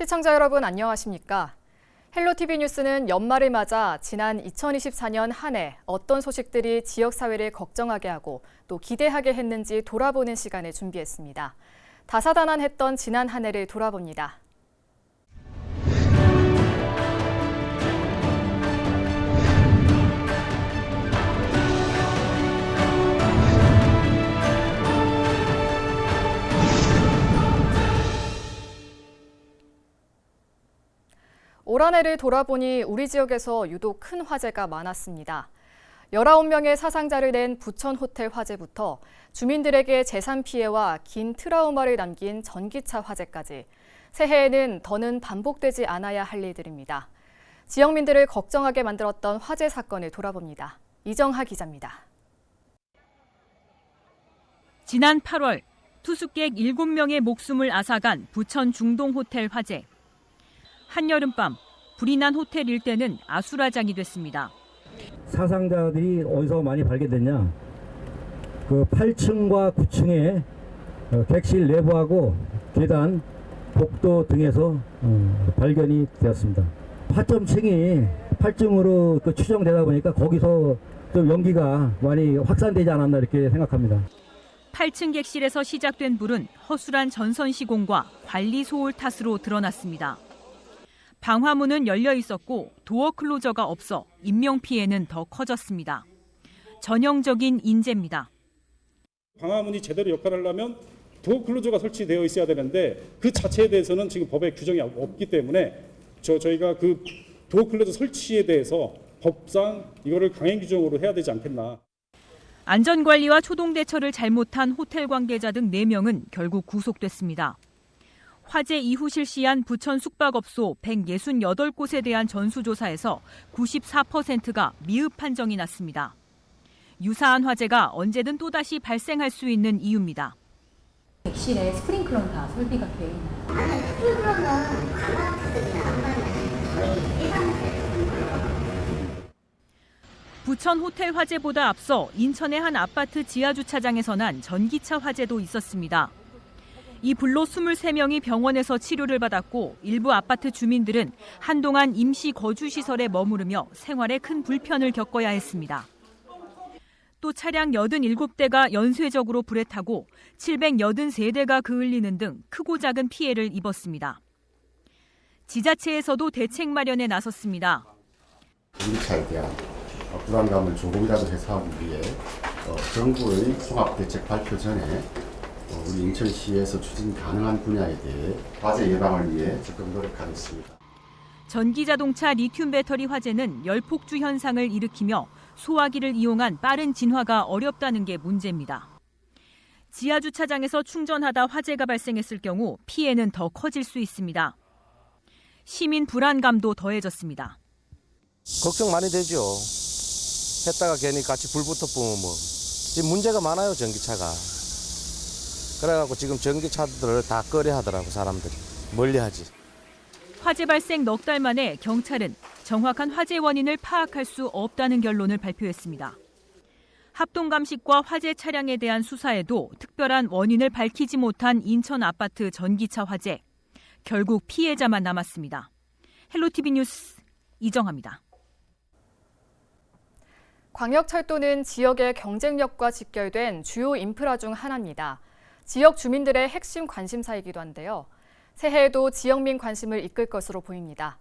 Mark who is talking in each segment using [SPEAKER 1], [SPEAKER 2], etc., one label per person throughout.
[SPEAKER 1] 시청자 여러분 안녕하십니까? 헬로티비 뉴스는 연말을 맞아 지난 2024년 한 해 어떤 소식들이 지역사회를 걱정하게 하고 또 기대하게 했는지 돌아보는 시간을 준비했습니다. 다사다난했던 지난 한 해를 돌아봅니다. 올 한 해를 돌아보니 우리 지역에서 유독 큰 화재가 많았습니다. 19명의 사상자를 낸 부천 호텔 화재부터 주민들에게 재산 피해와 긴 트라우마를 남긴 전기차 화재까지 새해에는 더는 반복되지 않아야 할 일들입니다. 지역민들을 걱정하게 만들었던 화재 사건을 돌아봅니다. 이정하 기자입니다.
[SPEAKER 2] 지난 8월 투숙객 7명의 목숨을 앗아간 부천 중동 호텔 화재. 한여름밤 불이 난 호텔 일대는 아수라장이 됐습니다.
[SPEAKER 3] 사상자들이 어디서 많이 발견됐냐? 그 8층과 9층의 객실 내부하고 계단, 복도 등에서 발견이 되었습니다. 화점층이 8층으로 추정되다 보니까 거기서 좀 연기가 많이 확산되지 않았나 이렇게 생각합니다.
[SPEAKER 2] 8층 객실에서 시작된 불은 허술한 전선 시공과 관리 소홀 탓으로 드러났습니다. 방화문은 열려 있었고 도어 클로저가 없어 인명 피해는 더 커졌습니다. 전형적인 인재입니다.
[SPEAKER 4] 방화문이 제대로 역할을 하려면 도어 클로저가 설치되어 있어야 되는데 그 자체에 대해서는 지금 법에 규정이 없기 때문에 저희가 그 도어 클로저 설치에 대해서 법상 이거를 강행 규정으로 해야 되지 않겠나.
[SPEAKER 2] 안전관리와 초동 대처를 잘못한 호텔 관계자 등 4명은 결국 구속됐습니다. 화재 이후 실시한 부천 숙박업소 168곳에 대한 전수조사에서 94%가 미흡 판정이 났습니다. 유사한 화재가 언제든 또다시 발생할 수 있는 이유입니다.
[SPEAKER 5] 객실에 스프링클러는 다 설비가 돼 있나요?
[SPEAKER 6] 아니, 스프링클러는 아파트들이 안 맞아요.
[SPEAKER 2] 부천 호텔 화재보다 앞서 인천의 한 아파트 지하주차장에서 난 전기차 화재도 있었습니다. 이 불로 23명이 병원에서 치료를 받았고 일부 아파트 주민들은 한동안 임시 거주시설에 머무르며 생활에 큰 불편을 겪어야 했습니다. 또 차량 87대가 연쇄적으로 불에 타고 783대가 그을리는 등 크고 작은 피해를 입었습니다. 지자체에서도 대책 마련에 나섰습니다.
[SPEAKER 7] 전기차에 대한 불안감을 조금이라도 해소하기 위해 정부의 종합대책 발표 전에 우리 인천시에서 추진 가능한 분야에 대해 화재 예방을 위해 적극 노력하겠습니다.
[SPEAKER 2] 전기자동차 리튬 배터리 화재는 열폭주 현상을 일으키며 소화기를 이용한 빠른 진화가 어렵다는 게 문제입니다. 지하주차장에서 충전하다 화재가 발생했을 경우 피해는 더 커질 수 있습니다. 시민 불안감도 더해졌습니다.
[SPEAKER 8] 걱정 많이 되죠. 했다가 괜히 같이 불 붙어보면 지금 문제가 많아요, 전기차가. 그래갖고 지금 전기차들을 다 꺼려 하더라고, 사람들이. 멀리하지.
[SPEAKER 2] 화재 발생 넉 달 만에 경찰은 정확한 화재 원인을 파악할 수 없다는 결론을 발표했습니다. 합동감식과 화재 차량에 대한 수사에도 특별한 원인을 밝히지 못한 인천 아파트 전기차 화재. 결국 피해자만 남았습니다. 헬로티비 뉴스 이정하입니다.
[SPEAKER 1] 광역철도는 지역의 경쟁력과 직결된 주요 인프라 중 하나입니다. 지역 주민들의 핵심 관심사이기도 한데요. 새해에도 지역민 관심을 이끌 것으로 보입니다.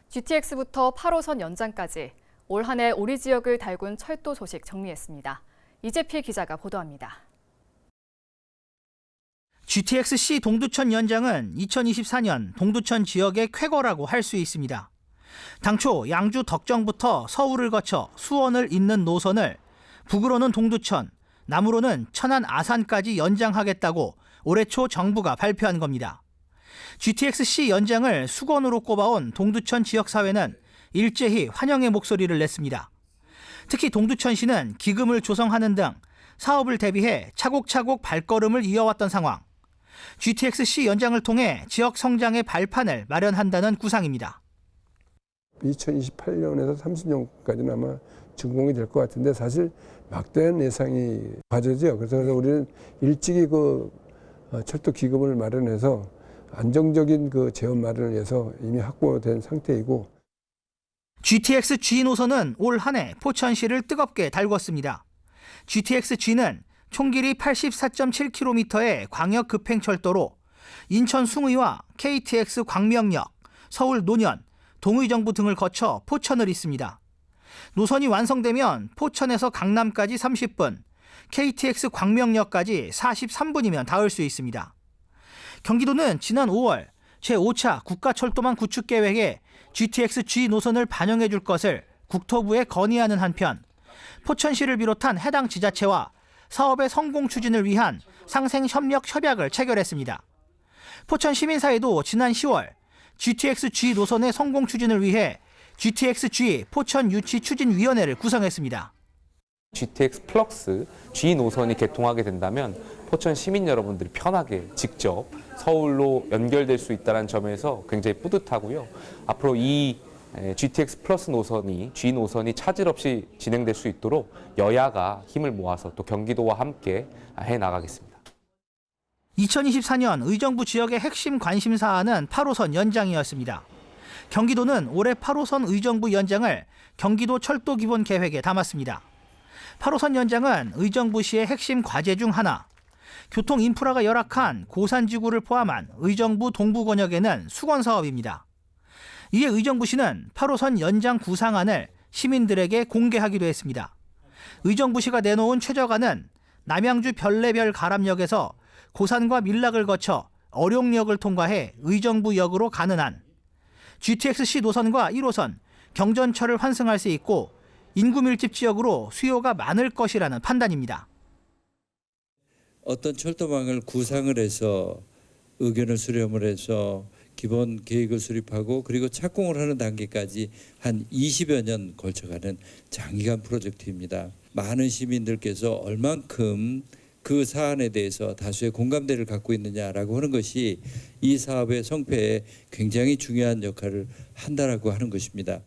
[SPEAKER 1] GTX부터 8호선 연장까지 올 한 해 우리 지역을 달군 철도 소식 정리했습니다. 이재필 기자가 보도합니다.
[SPEAKER 9] GTX-C 동두천 연장은 2024년 동두천 지역의 쾌거라고 할 수 있습니다. 당초 양주 덕정부터 서울을 거쳐 수원을 잇는 노선을 북으로는 동두천, 남으로는 천안 아산까지 연장하겠다고 올해 초 정부가 발표한 겁니다. GTX-C 연장을 수건으로 꼽아온 동두천 지역사회는 일제히 환영의 목소리를 냈습니다. 특히 동두천시는 기금을 조성하는 등 사업을 대비해 차곡차곡 발걸음을 이어왔던 상황. GTX-C 연장을 통해 지역 성장의 발판을 마련한다는 구상입니다.
[SPEAKER 10] 2028년에서 30년까지는 아마 준공이 될 것 같은데 사실 막대한 예상이 과제죠. 그래서 우리는 일찍이 그 철도 기금을 마련해서 안정적인 그 재원 마련을 위해서 이미 확보된 상태이고
[SPEAKER 9] GTX G 노선은 올 한 해 포천시를 뜨겁게 달궜습니다. GTX G는 총 길이 84.7km의 광역 급행철도로 인천 숭의와 KTX 광명역, 서울 논현, 동의정부 등을 거쳐 포천을 잇습니다. 노선이 완성되면 포천에서 강남까지 30분, KTX 광명역까지 43분이면 닿을 수 있습니다. 경기도는 지난 5월 제5차 국가철도망 구축 계획에 GTX G 노선을 반영해 줄 것을 국토부에 건의하는 한편 포천시를 비롯한 해당 지자체와 사업의 성공 추진을 위한 상생 협력 협약을 체결했습니다. 포천 시민사회도 지난 10월 GTX G 노선의 성공 추진을 위해 GTX G 포천 유치 추진위원회를 구성했습니다.
[SPEAKER 11] GTX 플럭스 G 노선이 개통하게 된다면 포천 시민 여러분들이 편하게 직접 서울로 연결될 수 있다는 점에서 굉장히 뿌듯하고요. 앞으로 이 GTX 플러스 노선이 G 노선이 차질 없이 진행될 수 있도록 여야가 힘을 모아서 또 경기도와 함께 해 나가겠습니다.
[SPEAKER 9] 2024년 의정부 지역의 핵심 관심 사안은 8호선 연장이었습니다. 경기도는 올해 8호선 의정부 연장을 경기도 철도 기본 계획에 담았습니다. 8호선 연장은 의정부시의 핵심 과제 중 하나. 교통 인프라가 열악한 고산지구를 포함한 의정부 동부 권역에는 수건 사업입니다. 이에 의정부시는 8호선 연장 구상안을 시민들에게 공개하기로 했습니다. 의정부시가 내놓은 최저가는 남양주 별내별 가람역에서 고산과 밀락을 거쳐 어룡역을 통과해 의정부역으로 가는 한, GTX-C 노선과 1호선, 경전철을 환승할 수 있고 인구 밀집 지역으로 수요가 많을 것이라는 판단입니다.
[SPEAKER 12] 어떤 철도망을 구상을 해서 의견을 수렴을 해서 기본 계획을 수립하고 그리고 착공을 하는 단계까지 한 20여 년 걸쳐가는 장기간 프로젝트입니다. 많은 시민들께서 얼만큼 그 사안에 대해서 다수의 공감대를 갖고 있느냐라고 하는 것이 이 사업의 성패에 굉장히 중요한 역할을 한다라고 하는 것입니다.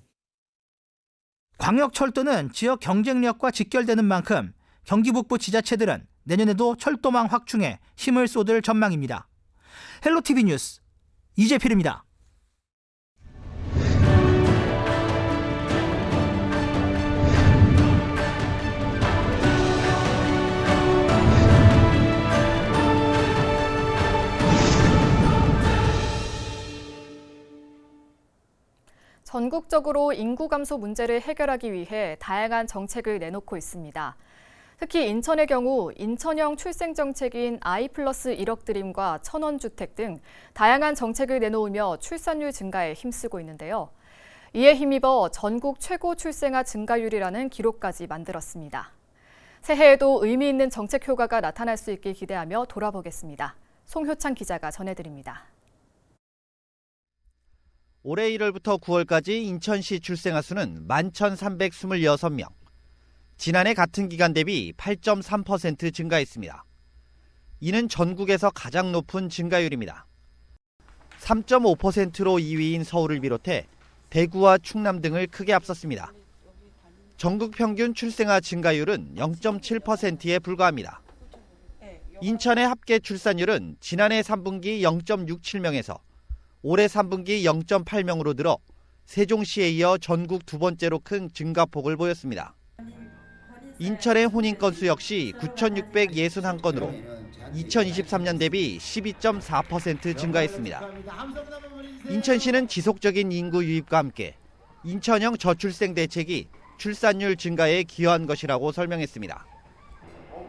[SPEAKER 9] 광역철도는 지역 경쟁력과 직결되는 만큼 경기 북부 지자체들은 내년에도 철도망 확충에 힘을 쏟을 전망입니다. 헬로티비 뉴스 이재필입니다.
[SPEAKER 1] 전국적으로 인구 감소 문제를 해결하기 위해 다양한 정책을 내놓고 있습니다. 특히 인천의 경우 인천형 출생 정책인 I+1 1억 드림과 천원주택 등 다양한 정책을 내놓으며 출산율 증가에 힘쓰고 있는데요. 이에 힘입어 전국 최고 출생아 증가율이라는 기록까지 만들었습니다. 새해에도 의미 있는 정책 효과가 나타날 수 있길 기대하며 돌아보겠습니다. 송효창 기자가 전해드립니다.
[SPEAKER 13] 올해 1월부터 9월까지 인천시 출생아 수는 11,326명. 지난해 같은 기간 대비 8.3% 증가했습니다. 이는 전국에서 가장 높은 증가율입니다. 3.5%로 2위인 서울을 비롯해 대구와 충남 등을 크게 앞섰습니다. 전국 평균 출생아 증가율은 0.7%에 불과합니다. 인천의 합계 출산율은 지난해 3분기 0.67명에서 올해 3분기 0.8명으로 늘어 세종시에 이어 전국 두 번째로 큰 증가폭을 보였습니다. 인천의 혼인 건수 역시 9,661건으로 2023년 대비 12.4% 증가했습니다. 인천시는 지속적인 인구 유입과 함께 인천형 저출생 대책이 출산율 증가에 기여한 것이라고 설명했습니다.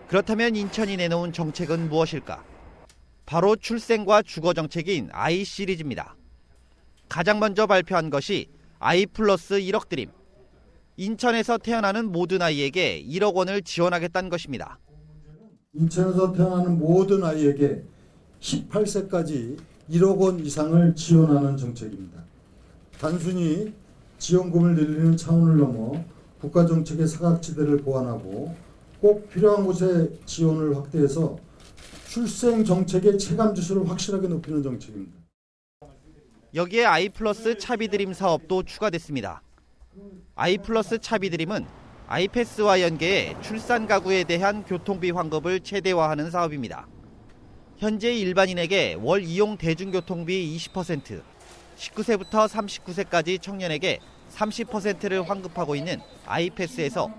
[SPEAKER 13] 그렇다면 인천이 내놓은 정책은 무엇일까? 바로 출생과 주거 정책인 I 시리즈입니다. 가장 먼저 발표한 것이 I+1억 드림. 인천에서 태어나는 모든 아이에게 1억 원을 지원하겠다는 것입니다.
[SPEAKER 14] 인천에서 태어나는 모든 아이에게 18세까지 1억 원 이상을 지원하는 정책입니다. 단순히 지원금을 늘리는 차원을 넘어 국가정책의 사각지대를 보완하고 꼭 필요한 곳에 지원을 확대해서 출생 정책의 체감 지수를 확실하게 높이는 정책입니다.
[SPEAKER 13] 여기에 I+ 차비드림 사업도 추가됐습니다. I+ 차비드림은 아이패스와 연계해 출산 가구에 대한 교통비 환급을 최대화하는 사업입니다. 현재 일반인에게 월 이용 대중교통비 20%, 19세부터 39세까지 청년에게 30%를 환급하고 있는 아이패스에서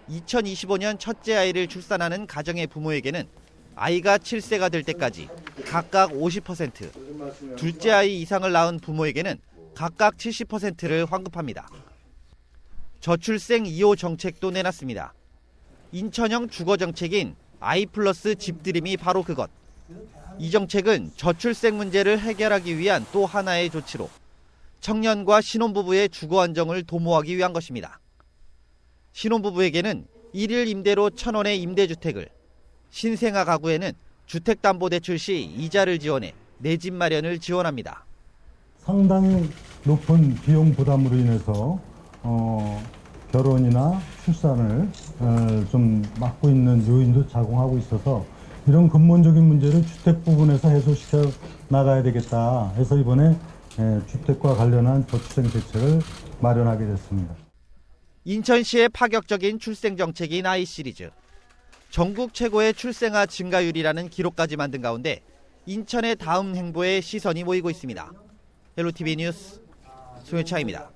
[SPEAKER 13] 2025년 첫째 아이를 출산하는 가정의 부모에게는 아이가 7세가 될 때까지 각각 50%, 둘째 아이 이상을 낳은 부모에게는 각각 70%를 환급합니다. 저출생 2호 정책도 내놨습니다. 인천형 주거 정책인 아이 플러스 집드림이 바로 그것. 이 정책은 저출생 문제를 해결하기 위한 또 하나의 조치로 청년과 신혼부부의 주거 안정을 도모하기 위한 것입니다. 신혼부부에게는 1일 임대로 1,000원의 임대주택을, 신생아 가구에는 주택담보대출 시 이자를 지원해 내 집 마련을 지원합니다.
[SPEAKER 14] 상당히 높은 비용 부담으로 인해서 결혼이나 출산을 좀 막고 있는 요인도 작용하고 있어서 이런 근본적인 문제를 주택 부분에서 해소시켜 나가야 되겠다 해서 이번에 주택과 관련한 저출생 대책을 마련하게 됐습니다.
[SPEAKER 13] 인천시의 파격적인 출생 정책인 아이 시리즈. 전국 최고의 출생아 증가율이라는 기록까지 만든 가운데 인천의 다음 행보에 시선이 모이고 있습니다. 헬로티비 뉴스 송혜차입니다.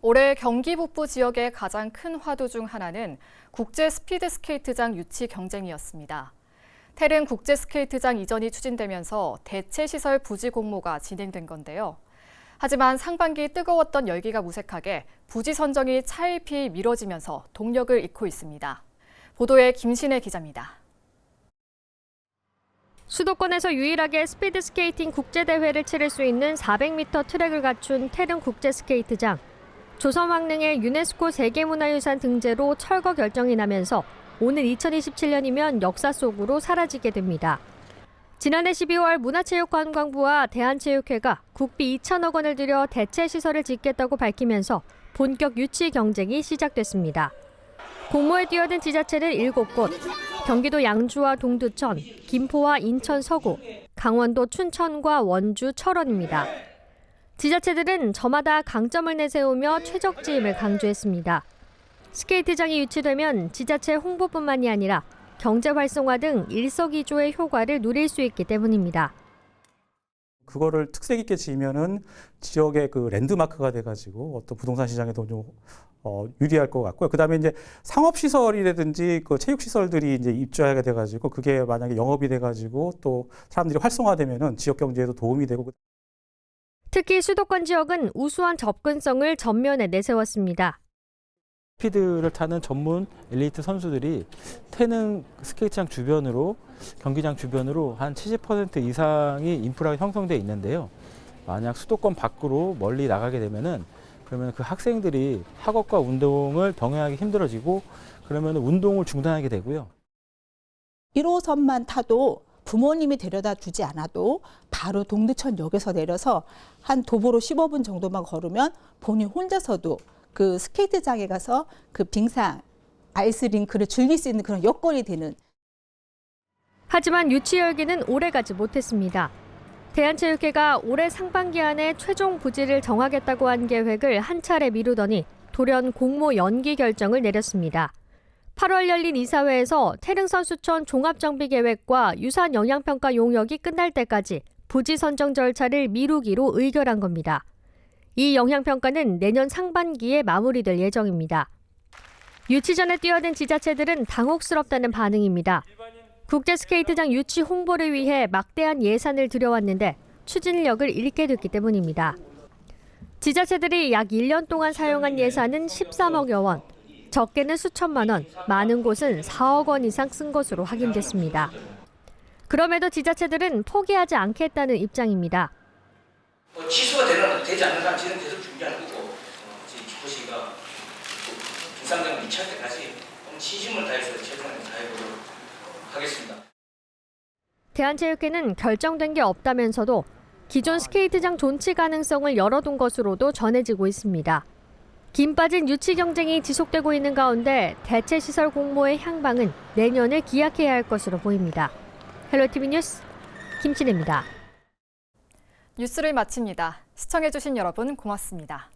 [SPEAKER 1] 올해 경기 북부 지역의 가장 큰 화두 중 하나는 국제 스피드스케이트장 유치 경쟁이었습니다. 태릉 국제스케이트장 이전이 추진되면서 대체 시설 부지 공모가 진행된 건데요. 하지만 상반기 뜨거웠던 열기가 무색하게 부지 선정이 차일피 미뤄지면서 동력을 잃고 있습니다. 보도에 김신혜 기자입니다.
[SPEAKER 15] 수도권에서 유일하게 스피드스케이팅 국제대회를 치를 수 있는 400m 트랙을 갖춘 태릉 국제스케이트장. 조선 왕릉의 유네스코 세계문화유산 등재로 철거 결정이 나면서 오는 2027년이면 역사 속으로 사라지게 됩니다. 지난해 12월 문화체육관광부와 대한체육회가 국비 2천억 원을 들여 대체 시설을 짓겠다고 밝히면서 본격 유치 경쟁이 시작됐습니다. 공모에 뛰어든 지자체는 7곳, 경기도 양주와 동두천, 김포와 인천 서구, 강원도 춘천과 원주 철원입니다. 지자체들은 저마다 강점을 내세우며 최적지임을 강조했습니다. 스케이트장이 유치되면 지자체 홍보뿐만이 아니라 경제 활성화 등 일석이조의 효과를 누릴 수 있기 때문입니다.
[SPEAKER 16] 그거를 특색 있게 지으면은 지역의 그 랜드마크가 돼가지고 어떤 부동산 시장에도 좀 유리할 것 같고요. 그다음에 이제 상업 시설이라든지 그 체육 시설들이 이제 입주하게 돼가지고 그게 만약에 영업이 돼가지고 또 사람들이 활성화되면은 지역 경제에도 도움이 되고.
[SPEAKER 15] 특히 수도권 지역은 우수한 접근성을 전면에 내세웠습니다.
[SPEAKER 17] 스피드를 타는 전문 엘리트 선수들이 태릉 스케이트장 주변으로, 경기장 주변으로 한 70% 이상이 인프라가 형성되어 있는데요. 만약 수도권 밖으로 멀리 나가게 되면은 그러면 그 학생들이 학업과 운동을 병행하기 힘들어지고 그러면 운동을 중단하게 되고요.
[SPEAKER 18] 1호선만 타도 부모님이 데려다 주지 않아도 바로 동두천역에서 내려서 한 도보로 15분 정도만 걸으면 본인 혼자서도 그 스케이트장에 가서 그 빙상, 아이스링크를 즐길 수 있는 그런 여건이 되는.
[SPEAKER 15] 하지만 유치 열기는 오래가지 못했습니다. 대한체육회가 올해 상반기 안에 최종 부지를 정하겠다고 한 계획을 한 차례 미루더니 돌연 공모 연기 결정을 내렸습니다. 8월 열린 이사회에서 태릉 선수촌 종합정비계획과 유산 영향평가 용역이 끝날 때까지 부지 선정 절차를 미루기로 의결한 겁니다. 이 영향평가는 내년 상반기에 마무리될 예정입니다. 유치 전에 뛰어든 지자체들은 당혹스럽다는 반응입니다. 국제스케이트장 유치 홍보를 위해 막대한 예산을 들여왔는데 추진력을 잃게 됐기 때문입니다. 지자체들이 약 1년 동안 사용한 예산은 13억여 원, 적게는 수천만 원, 많은 곳은 4억 원 이상 쓴 것으로 확인됐습니다. 그럼에도 지자체들은 포기하지 않겠다는 입장입니다.
[SPEAKER 19] 취소가 되지 않는 한 저는 계속 준비할 거고 기포시가 중상장 미치할 때까지 신심을 다해서 최선을 다해보도록 하겠습니다.
[SPEAKER 15] 대한체육회는 결정된 게 없다면서도 기존 스케이트장 존치 가능성을 열어둔 것으로도 전해지고 있습니다. 긴 빠진 유치 경쟁이 지속되고 있는 가운데 대체 시설 공모의 향방은 내년을 기약해야 할 것으로 보입니다. 헬로티비 뉴스 김신혜입니다.
[SPEAKER 1] 뉴스를 마칩니다. 시청해주신 여러분 고맙습니다.